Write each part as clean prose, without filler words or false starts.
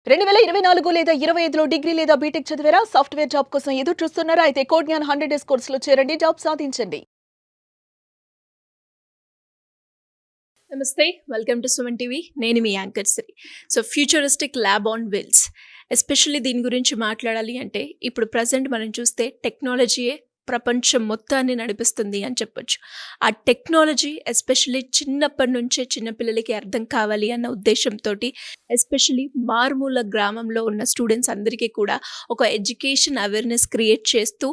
2024 లేదా 25లో డిగ్రీ లేదా బీటెక్ చదివారా? సాఫ్ట్‌వేర్ జాబ్ కోసం ఎదురు చూస్తున్నారా? అయితే కోడ్ జ్ఞాన్ 100 డేస్ కోర్సులో చేరండి, జాబ్ సాధించండి. నమస్తే, వెల్కమ్ టు సుమన్ టీవీ. నేను మీ anchor Sri. So futuristic lab on wheels, especially దీని గురించి మాట్లాడాలి అంటే ఇప్పుడు ప్రజెంట్ మనం చూస్తే టెక్నాలజీయే ప్రపంచం మొత్తాన్ని నడిపిస్తుంది అని చెప్పొచ్చు. ఆ టెక్నాలజీ ఎస్పెషల్లీ చిన్నప్పటి నుంచే చిన్నపిల్లలకి అర్థం కావాలి అన్న ఉద్దేశంతో ఎస్పెషల్లీ మారుమూల గ్రామంలో ఉన్న స్టూడెంట్స్ అందరికీ కూడా ఒక ఎడ్యుకేషన్ అవేర్నెస్ క్రియేట్ చేస్తూ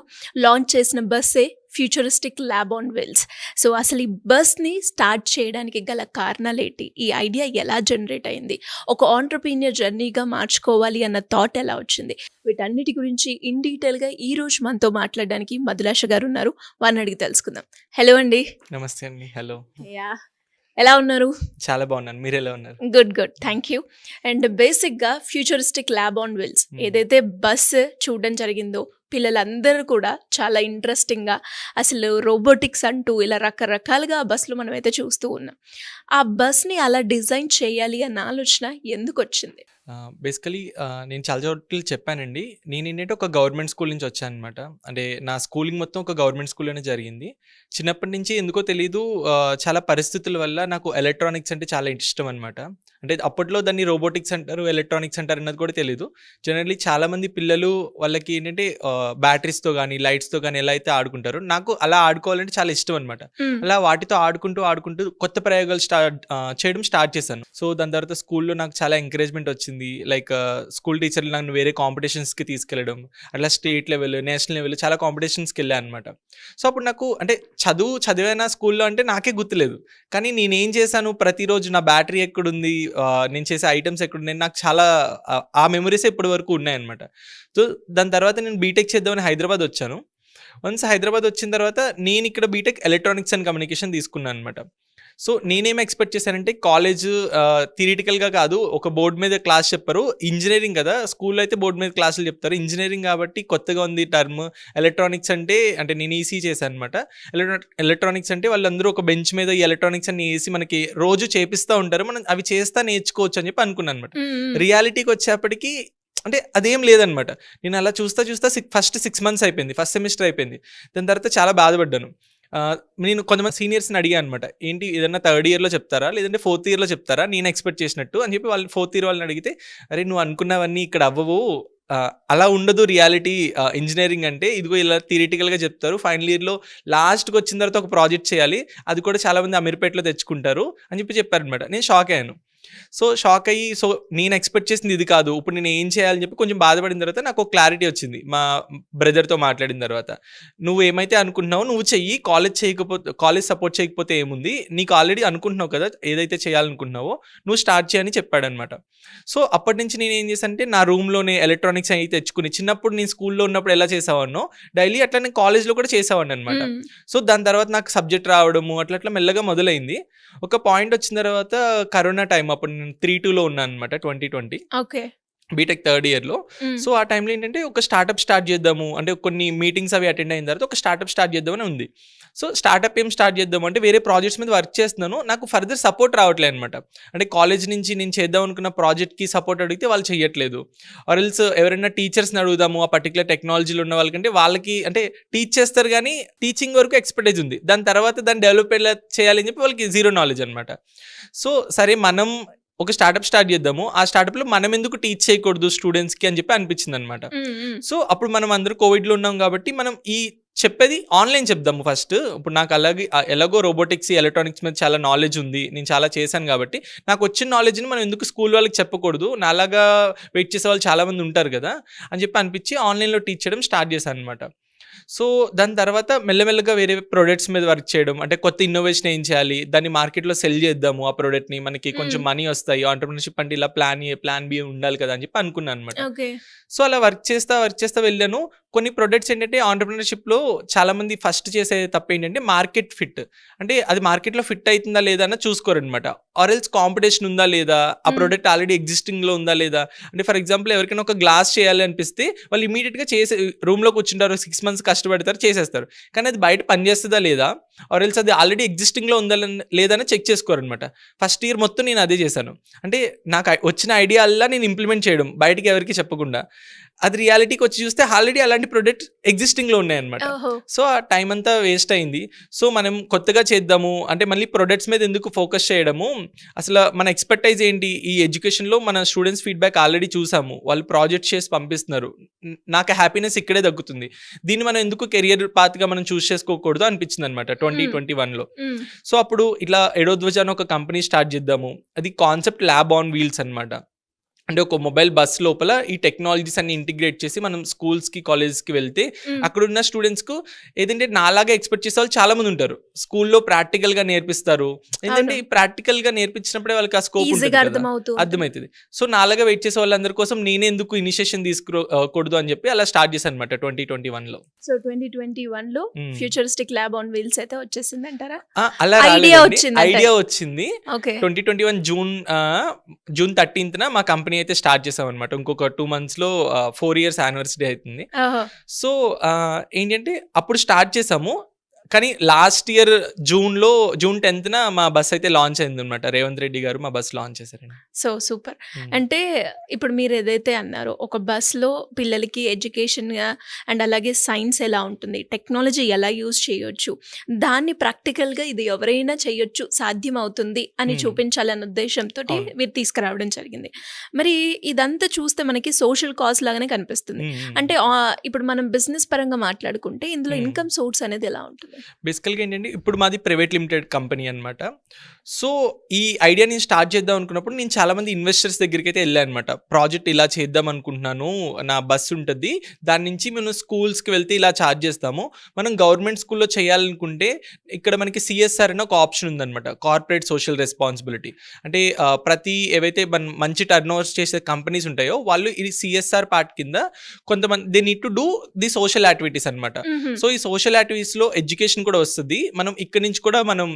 లాంచ్ చేసిన బస్సే futuristic lab on wheels. So అసలు ఈ బస్ని స్టార్ట్ చేయడానికి గల కారణాలు ఏంటి? ఈ ఐడియా ఎలా జనరేట్ అయింది? ఒక ఆంటర్‌ప్రీనియర్ జర్నీగా మార్చుకోవాలి అన్న థాట్ ఎలా వచ్చింది? వీటన్నిటి గురించి ఇన్ డీటెయిల్గా ఈ రోజు మనతో మాట్లాడడానికి మధులాష గారు ఉన్నారు. వారిని అడిగి తెలుసుకుందాం. హలో అండి. నమస్తే అండి. హలో. యా, ఎలా ఉన్నారు? చాలా బాగున్నాను. మీరు ఎలా ఉన్నారు? Good thank you. అండ్ బేసిక్గా ఫ్యూచరిస్టిక్ ల్యాబ్ ఆన్ వీల్స్ ఏదైతే బస్ చూడడం జరిగిందో పిల్లలందరూ కూడా చాలా ఇంట్రెస్టింగ్గా అసలు రోబోటిక్స్ అంటూ ఇలా రకరకాలుగా ఆ బస్సులు మనమైతే చూస్తూ ఉన్నాం. ఆ బస్ని అలా డిజైన్ చేయాలి అన్న ఆలోచన ఎందుకు వచ్చింది? బేసికలీ నేను చాలా చోట్ల చెప్పానండి. నేను ఏంటంటే ఒక గవర్నమెంట్ స్కూల్ నుంచి వచ్చాను అనమాట. అంటే నా స్కూలింగ్ మొత్తం ఒక గవర్నమెంట్ స్కూల్లోనే జరిగింది. చిన్నప్పటి నుంచి ఎందుకో తెలీదు, చాలా పరిస్థితుల వల్ల నాకు ఎలక్ట్రానిక్స్ అంటే చాలా ఇష్టం అనమాట. అంటే అప్పట్లో దాన్ని రోబోటిక్స్ అంటారు, ఎలక్ట్రానిక్స్ అంటారు అన్నది కూడా తెలీదు. జనరల్లీ చాలామంది పిల్లలు వాళ్ళకి ఏంటంటే బ్యాటరీస్తో కానీ లైట్స్తో కానీ ఎలా అయితే ఆడుకుంటారో నాకు అలా ఆడుకోవాలంటే చాలా ఇష్టం అనమాట. అలా వాటితో ఆడుకుంటూ కొత్త ప్రయోగాలు చేయడం స్టార్ట్ చేశాను. సో దాని తర్వాత స్కూల్లో నాకు చాలా ఎంకరేజ్మెంట్ వచ్చింది. లైక్ స్కూల్ టీచర్లు నన్ను వేరే కాంపిటీషన్స్కి తీసుకెళ్ళడం, అట్లా స్టేట్ లెవెల్, నేషనల్ లెవెల్ చాలా కాంపిటీషన్స్కి వెళ్ళాను అనమాట. సో అప్పుడు నాకు అంటే చదివిన స్కూల్లో అంటే నాకే గుర్తులేదు, కానీ నేనేం చేశాను, ప్రతిరోజు నా బ్యాటరీ ఎక్కడుంది, నేను చేసే ఐటమ్స్ ఎక్కడున్నాయి, నాకు చాలా ఆ మెమరీస్ ఇప్పటి వరకు ఉన్నాయన్నమాట. సో దాని తర్వాత నేను బీటెక్ చేద్దామని హైదరాబాద్ వచ్చాను. వన్స్ హైదరాబాద్ వచ్చిన తర్వాత నేను ఇక్కడ బీటెక్ ఎలక్ట్రానిక్స్ అండ్ కమ్యూనికేషన్ తీసుకున్నాను అనమాట. సో నేనేం ఎక్స్పెక్ట్ చేశానంటే కాలేజ్ థియరిటికల్గా కాదు, ఒక బోర్డు మీద క్లాస్ చెప్పరు. ఇంజనీరింగ్ కదా, స్కూల్లో అయితే బోర్డు మీద క్లాసులు చెప్తారు. ఇంజనీరింగ్ కాబట్టి కొత్తగా ఉంది టర్మ్. ఎలక్ట్రానిక్స్ అంటే నేను ఈసీ చేశాను అనమాట. ఎలక్ట్రానిక్స్ అంటే వాళ్ళందరూ ఒక బెంచ్ మీద ఈ ఎలక్ట్రానిక్స్ అన్ని వేసి మనకి రోజు చేపిస్తూ ఉంటారు, మనం అవి చేస్తా నేర్చుకోవచ్చు అని చెప్పి అనుకున్నాను అనమాట. రియాలిటీకి వచ్చేప్పటికి అంటే అదేం లేదనమాట. నేను అలా చూస్తా ఫస్ట్ 6 months అయిపోయింది, ఫస్ట్ సెమిస్టర్ అయిపోయింది. దాని తర్వాత చాలా బాధపడ్డాను. నేను కొంతమంది సీనియర్స్ని అడిగాను అనమాట, ఏంటి ఏదన్నా 3rd yearలో చెప్తారా లేదంటే 4th yearలో చెప్తారా నేను ఎక్స్పెక్ట్ చేసినట్టు అని చెప్పి వాళ్ళు 4th year వాళ్ళని అడిగితే, అరే నువ్వు అనుకున్నవన్నీ ఇక్కడ అవ్వవు, అలా ఉండదు రియాలిటీ. ఇంజనీరింగ్ అంటే ఇదిగో ఇలా థియరిటికల్గా చెప్తారు, ఫైనల్ ఇయర్లో లాస్ట్కి వచ్చిన తర్వాత ఒక ప్రాజెక్ట్ చేయాలి, అది కూడా చాలామంది అమీర్పేటలో తెచ్చుకుంటారు అని చెప్పారనమాట. నేను షాక్ అయ్యాను. షాక్ అయ్యి నేను ఎక్స్పెక్ట్ చేసింది ఇది కాదు, ఇప్పుడు నేను ఏం చేయాలని చెప్పి కొంచెం బాధపడిన తర్వాత నాకు ఒక క్లారిటీ వచ్చింది. మా బ్రదర్తో మాట్లాడిన తర్వాత, నువ్వు ఏమైతే అనుకుంటున్నావో నువ్వు చెయ్యి, కాలేజ్ సపోర్ట్ చేయకపోతే ఏముంది, నీకు ఆల్రెడీ అనుకుంటున్నావు కదా ఏదైతే చేయాలనుకుంటున్నావో నువ్వు స్టార్ట్ చేయని చెప్పాడనమాట. సో అప్పటి నుంచి నేను ఏం చేశానంటే నా రూమ్లోనే ఎలక్ట్రానిక్స్ అయితే తెచ్చుకుని, చిన్నప్పుడు నేను స్కూల్లో ఉన్నప్పుడు ఎలా చేసేవాడినో డైలీ అట్లా నేను కాలేజ్లో కూడా చేసేవాడిని అనమాట. సో దాని తర్వాత నాకు సబ్జెక్ట్ రావడము అట్లా మెల్లగా మొదలైంది. ఒక పాయింట్ వచ్చిన తర్వాత కరోనా టైం, అప్పుడు నేను 3-2లో ఉన్నాను అనమాట, 2020. ఓకే. BTech 3rd yearలో. సో ఆ టైంలో ఏంటంటే ఒక స్టార్ట్అప్ స్టార్ట్ చేద్దాము, అంటే కొన్ని మీటింగ్స్ అవి అటెండ్ అయిన తర్వాత ఒక స్టార్ట్అప్ స్టార్ట్ చేద్దామని ఉంది. సో స్టార్ట్అప్ ఏం స్టార్ట్ చేద్దాము అంటే వేరే ప్రాజెక్ట్స్ మీద వర్క్ చేస్తున్నాను, నాకు ఫర్దర్ సపోర్ట్ రావట్లేదు అనమాట. అంటే కాలేజ్ నుంచి నేను చేద్దాం అనుకున్న ప్రాజెక్ట్కి సపోర్ట్ అడిగితే వాళ్ళు చేయట్లేదు. ఆర్ ఎల్స్ ఎవరైనా టీచర్స్ని అడుగుదాము, ఆ పర్టికులర్ టెక్నాలజీలో ఉన్న వాళ్ళకంటే వాళ్ళకి అంటే టీచ్ చేస్తారు కానీ టీచింగ్ వరకు ఎక్స్పర్టైజ్ ఉంది, దాని తర్వాత దాన్ని డెవలప్ ఎలా చేయాలని చెప్పి వాళ్ళకి జీరో నాలెడ్జ్ అనమాట. సో సరే మనం ఒక స్టార్ట్అప్ స్టార్ట్ చేద్దాము, ఆ స్టార్ట్అప్లో మనం ఎందుకు టీచ్ చేయకూడదు స్టూడెంట్స్కి అని చెప్పి అనిపించింది అనమాట. సో అప్పుడు మనం అందరూ కోవిడ్లో ఉన్నాం కాబట్టి మనం ఈ చెప్పేది ఆన్లైన్ చెప్దాము ఫస్ట్. ఇప్పుడు నాకు ఎలాగో రోబోటిక్స్ ఎలక్ట్రానిక్స్ మీద చాలా నాలెడ్జ్ ఉంది, నేను చాలా చేశాను కాబట్టి నాకు వచ్చిన నాలెడ్జ్ని మనం ఎందుకు స్కూల్ వాళ్ళకి చెప్పకూడదు, నాలాగా వెయిట్ చేసే వాళ్ళు చాలామంది ఉంటారు కదా అని చెప్పి అనిపించి ఆన్లైన్లో టీచ్ చేయడం స్టార్ట్ చేశాను అనమాట. సో దాని తర్వాత మెల్లమెల్లగా వేరే ప్రొడక్ట్స్ మీద వర్క్ చేయడం, అంటే కొత్త ఇన్నోవేషన్ ఏం చేయాలి, దాన్ని మార్కెట్లో సెల్ చేద్దాము, ఆ ప్రోడక్ట్ని మనకి కొంచెం మనీ వస్తాయి, ఆంటర్‌ప్రెన్యూర్‌షిప్ అంటే ఇలా ప్లాన్ బి ఉండాలి కదా అని చెప్పి అనుకున్నాను అనమాట. సో అలా వర్క్ చేస్తా వెళ్ళాను. కొన్ని ప్రొడక్ట్స్ ఏంటంటే ఆంటర్‌ప్రెన్యూర్‌షిప్‌లో చాలామంది ఫస్ట్ చేసే తప్పు ఏంటంటే మార్కెట్ ఫిట్, అంటే అది మార్కెట్లో ఫిట్ అవుతుందా లేదా అని చూసుకోరనమాట. ఆర్ ఎల్స్ కాంపిటీషన్ ఉందా లేదా, ఆ ప్రోడక్ట్ ఆల్రెడీ ఎగ్జిస్టింగ్లో ఉందా లేదా. అంటే ఫర్ ఎగ్జాంపుల్ ఎవరికైనా ఒక గ్లాస్ చేయాలి అనిపిస్తే వాళ్ళు ఇమీడియట్గా చేసే రూమ్లో కూర్చుంటారు, 6 months కష్టపడతారు, చేసేస్తారు. కానీ అది బయట పనిచేస్తుందా లేదా, ఆర్ ఎల్స్ అది ఆల్రెడీ ఎగ్జిస్టింగ్లో ఉందా లేదని చెక్ చేసుకోరనమాట. ఫస్ట్ ఇయర్ మొత్తం నేను అదే చేశాను. అంటే నాకు వచ్చిన ఐడియా అలా నేను ఇంప్లిమెంట్ చేయడం, బయటికి ఎవరికి చెప్పకుండా. అది రియాలిటీకి వచ్చి చూస్తే ఆల్రెడీ అలాంటి ప్రొడక్ట్ ఎగ్జిస్టింగ్లో ఉన్నాయన్నమాట. సో ఆ టైం అంతా వేస్ట్ అయింది. సో మనం కొత్తగా చేద్దాము అంటే మళ్ళీ ప్రొడక్ట్స్ మీద ఎందుకు ఫోకస్ చేయడము, అసలు మన ఎక్స్పర్టైజ్ ఏంటి, ఈ ఎడ్యుకేషన్లో మన స్టూడెంట్స్ ఫీడ్బ్యాక్ ఆల్రెడీ చూసాము, వాళ్ళు ప్రాజెక్ట్ చేసి పంపిస్తున్నారు, నాకు హ్యాపీనెస్ ఇక్కడే తగ్గుతుంది, దీన్ని మనం ఎందుకు కెరియర్ పాత్గా మనం చూస్ చేసుకోకూడదు అనిపించింది అనమాట 2021లో. సో అప్పుడు ఇట్లా ఎడోధ్వజ అని ఒక కంపెనీ స్టార్ట్ చేద్దాము. అది కాన్సెప్ట్ ల్యాబ్ ఆన్ వీల్స్ అనమాట. అంటే ఒక మొబైల్ బస్ లోపల ఈ టెక్నాలజీస్ అన్ని ఇంటిగ్రేట్ చేసి మనం స్కూల్స్కి కాలేజెస్కి వెళ్తే అక్కడ ఉన్న స్టూడెంట్స్కు ఏదంటే నాలాగా ఎక్స్పెక్ట్ చేసే వాళ్ళు చాలా మంది ఉంటారు. స్కూల్లో ప్రాక్టికల్గా నేర్పిస్తారు, ఏంటంటే ఈ ప్రాక్టికల్గా నేర్పించినప్పుడే వాళ్ళకి ఆ స్కోప్ అర్థమవుతుంది. సో నాలాగా వెయిట్ చేసే వాళ్ళందరి కోసం నేనే ఎందుకు ఇనిషియేషన్ తీసుకోకూడదు అని చెప్పి అలా స్టార్ట్ చేశాను అనమాట 2021లో. సో 2021లో ఫ్యూచరిస్టిక్ ల్యాబ్ ఆన్ వీల్స్ అయితే వచ్చేసింది అంటారా? అలా ఐడియా వచ్చింది. 2021 జూన్ 13న మా కంపెనీ అయితే స్టార్ట్ చేసాం అనమాట. ఇంకొక 2 monthsలో 4 years యానివర్సరీ అవుతుంది. సో ఏంటంటే అప్పుడు స్టార్ట్ చేసాము. కానీ లాస్ట్ ఇయర్ జూన్ 10న మా బస్ అయితే లాంచ్ అయింది అనమాట. రేవంత్ రెడ్డి గారు మా బస్ లాంచ్ చేశారండి. So super. అంటే ఇప్పుడు మీరు ఏదైతే అన్నారో ఒక బస్లో పిల్లలకి ఎడ్యుకేషన్గా అండ్ అలాగే సైన్స్ ఎలా ఉంటుంది, టెక్నాలజీ ఎలా యూజ్ చేయొచ్చు, దాన్ని ప్రాక్టికల్గా ఇది ఎవరైనా చేయొచ్చు, సాధ్యం అవుతుంది అని చూపించాలన్న ఉద్దేశంతో మీరు తీసుకురావడం జరిగింది. మరి ఇదంతా చూస్తే మనకి సోషల్ కాజ్ లాగానే కనిపిస్తుంది. అంటే ఇప్పుడు మనం బిజినెస్ పరంగా మాట్లాడుకుంటే ఇందులో ఇన్కమ్ సోర్స్ అనేది ఎలా ఉంటుంది? బేసికల్గా ఏంటంటే ఇప్పుడు మాది ప్రైవేట్ లిమిటెడ్ కంపెనీ అనమాట. సో ఈ ఐడియా నేను స్టార్ట్ చేద్దాం అనుకున్నప్పుడు నేను చాలామంది ఇన్వెస్టర్స్ దగ్గరికి అయితే వెళ్ళాను అనమాట. ప్రాజెక్ట్ ఇలా చేద్దాం అనుకుంటున్నాను, నా బస్సు ఉంటుంది, దాని నుంచి మేము స్కూల్స్కి వెళ్తే ఇలా ఛార్జ్ చేస్తాము, మనం గవర్నమెంట్ స్కూల్లో చేయాలనుకుంటే ఇక్కడ మనకి సిఎస్ఆర్ అని ఒక ఆప్షన్ ఉందన్నమాట, కార్పొరేట్ సోషల్ రెస్పాన్సిబిలిటీ. అంటే ప్రతి ఏవైతే మంచి టర్న్ ఓవర్స్ చేసే కంపెనీస్ ఉంటాయో వాళ్ళు ఈ సిఎస్ఆర్ పార్ట్ కింద కొంతమంది they need to do the social activities అనమాట. సో ఈ సోషల్ యాక్టివిటీస్లో ఎడ్యుకేషన్ కూడా వస్తుంది, మనం ఇక్కడ నుంచి కూడా మనం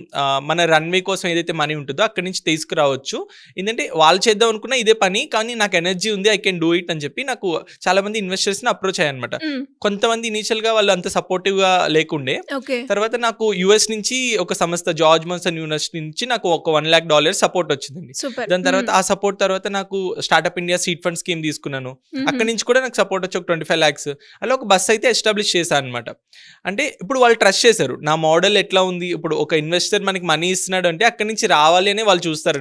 మన రన్వే కోసం ఏదైతే మనీ ఉంటుందో అక్కడి నుంచి తీసుకురావచ్చు. ఏంటంటే వాళ్ళు చేద్దాం అనుకున్నా ఇదే పని, కానీ నాకు ఎనర్జీ ఉంది, ఐ కెన్ డూ ఇట్ అని చెప్పి నాకు చాలా మంది ఇన్వెస్టర్స్ ని అప్రోచ్ అయ్యారనమాట. కొంతమంది ఇనీషియల్ గా వాళ్ళు అంత సపోర్టివ్ గా లేకుండే, తర్వాత నాకు యుఎస్ నుంచి ఒక సంస్థ జార్జ్ మన్సన్ యూనివర్సిటీ నుంచి నాకు ఒక $1 lakh సపోర్ట్ వచ్చిందండి. దాని తర్వాత ఆ సపోర్ట్ తర్వాత నాకు startup India seed fund scheme తీసుకున్నాను, అక్కడి నుంచి కూడా నాకు సపోర్ట్ వచ్చి ఒక 25 lakhs. అలా ఒక బస్ అయితే ఎస్టాబ్లిష్ చేశాను అనమాట. అంటే ఇప్పుడు వాళ్ళు ట్రస్ట్ చేశారు నా మోడల్ ఎట్లా ఉంది, ఇప్పుడు ఒక ఇన్వెస్టర్ మనకి మనీ ఇస్తున్నాడు అంటే అక్కడి నుంచి రావాలి అని వాళ్ళు చూస్తారు.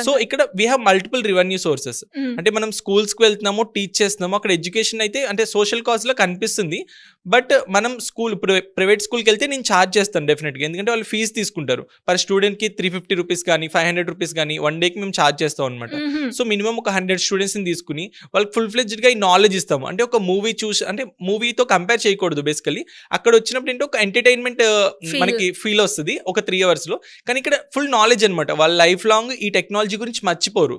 సో ఇక్కడ we have multiple revenue sources. అంటే మనం స్కూల్స్ కి వెళ్తున్నాము, టీచ్ చేస్తున్నాము, అక్కడ ఎడ్యుకేషన్ అయితే అంటే సోషల్ కాజ్ లో కనిపిస్తుంది. బట్ మనం స్కూల్ ప్రైవేట్ స్కూల్కి వెళ్తే నేను ఛార్జ్ చేస్తాను డెఫినెట్గా, ఎందుకంటే వాళ్ళు ఫీజు తీసుకుంటారు. పర్ స్టూడెంట్కి 350 rupees కానీ 500 rupees కానీ 1 dayకి మేము ఛార్జ్ చేస్తాం అనమాట. సో మినిమం ఒక 100 స్టూడెంట్స్ని తీసుకుని వాళ్ళకి ఫుల్ ఫ్లెడ్జ్డ్గా ఈ నాలెడ్జ్ ఇస్తాము. అంటే ఒక మూవీ చూసి, అంటే మూవీతో కంపేర్ చేయకూడదు బేసికలీ. అక్కడ వచ్చినప్పుడు ఏంటో ఒక ఎంటర్టైన్మెంట్ మనకి ఫీల్ వస్తుంది ఒక 3 hours లో, కానీ ఇక్కడ ఫుల్ నాలెడ్జ్ అనమాట. వాళ్ళ లైఫ్ లాంగ్ ఈ టెక్నాలజీ గురించి మర్చిపోరు